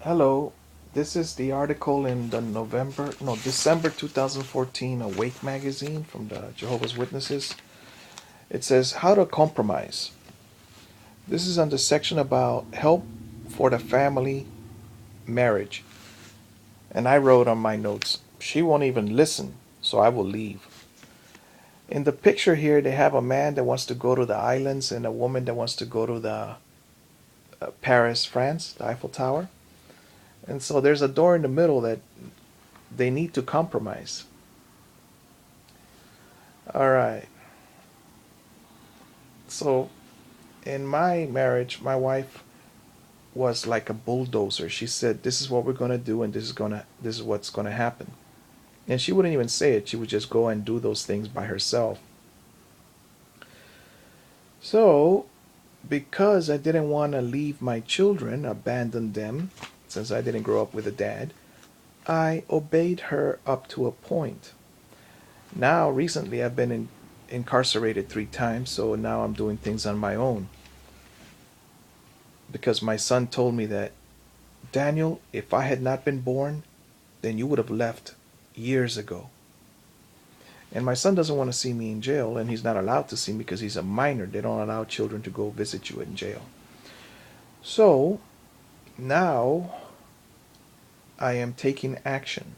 Hello, this is the article in the December 2014 Awake magazine from the Jehovah's Witnesses. It says how to compromise. This is on the section about help for the family marriage. And I wrote on my notes, she won't even listen, so I will leave. In the picture here, they have a man that wants to go to the islands and a woman that wants to go to the Paris, France, the Eiffel Tower. And so there's a door in the middle that they need to compromise. All right. So in my marriage, my wife was like a bulldozer. She said, "This is what we're gonna do, and this is what's gonna happen." And she wouldn't even say it. She would just go and do those things by herself. So because I didn't want to leave my children, abandon them, since I didn't grow up with a dad, I obeyed her up to a point. Now, recently, I've been incarcerated 3 times, so now I'm doing things on my own. Because my son told me that, Daniel, if I had not been born, then you would have left years ago. And my son doesn't want to see me in jail, and he's not allowed to see me because he's a minor. They don't allow children to go visit you in jail. So now I am taking action.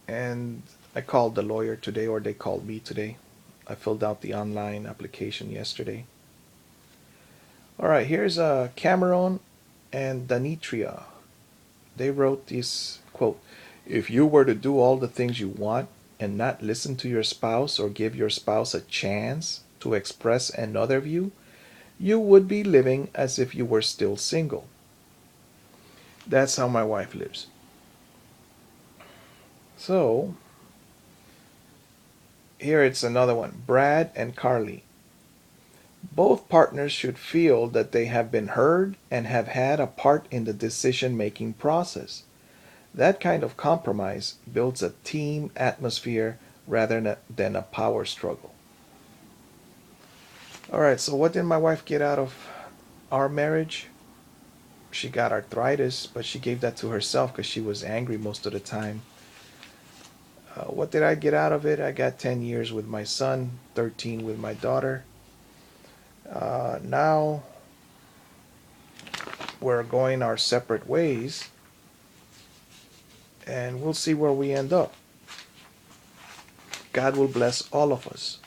And I called the lawyer today, or they called me today. I filled out the online application yesterday. All right, here's Cameron and Danitria. They wrote this quote: "If you were to do all the things you want and not listen to your spouse or give your spouse a chance to express another view, you would be living as if you were still single." That's how my wife lives. So, here it's another one. Brad and Carly. Both partners should feel that they have been heard and have had a part in the decision-making process. That kind of compromise builds a team atmosphere rather than a power struggle. All right, so what did my wife get out of our marriage? She got arthritis, but she gave that to herself because she was angry most of the time. What did I get out of it? I got 10 years with my son, 13 with my daughter. Now we're going our separate ways, and we'll see where we end up. God will bless all of us.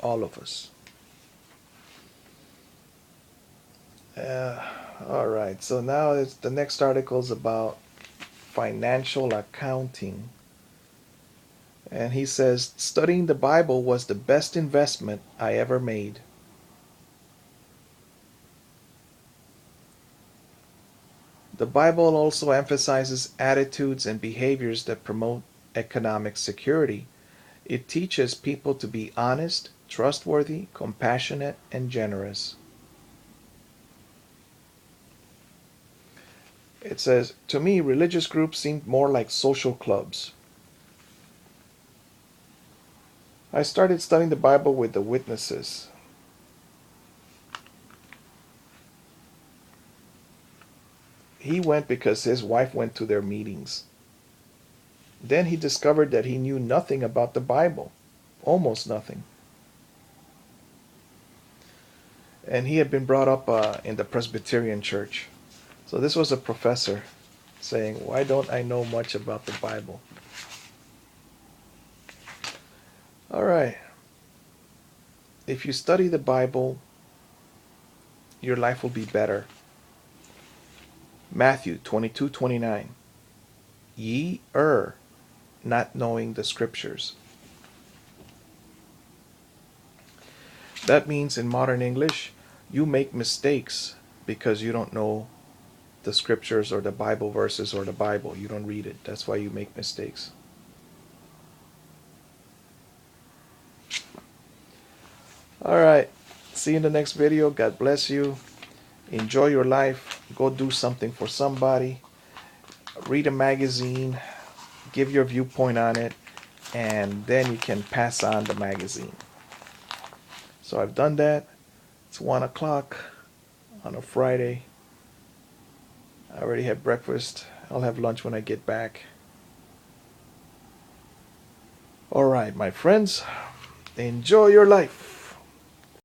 All of us. Uh, all right, so now the next article is about financial accounting. And he says, studying the Bible was the best investment I ever made. The Bible also emphasizes attitudes and behaviors that promote economic security. It teaches people to be honest, trustworthy, compassionate, and generous. It says, to me, religious groups seemed more like social clubs. I started studying the Bible with the witnesses. He went because his wife went to their meetings. Then he discovered that he knew nothing about the Bible, almost nothing. And he had been brought up in the Presbyterian church. So this was a professor saying, why don't I know much about the Bible? All right. If you study the Bible, your life will be better. Matthew 22:29. Ye err, not knowing the scriptures. That means in modern English, you make mistakes because you don't know the scriptures or the Bible verses or the Bible. You don't read it. That's why you make mistakes. All right. See you in the next video. God bless you. Enjoy your life. Go do something for somebody. Read a magazine. Give your viewpoint on it. And then you can pass on the magazine. So I've done that. It's 1 o'clock on a Friday. I already had breakfast. I'll have lunch when I get back. All right, my friends, enjoy your life.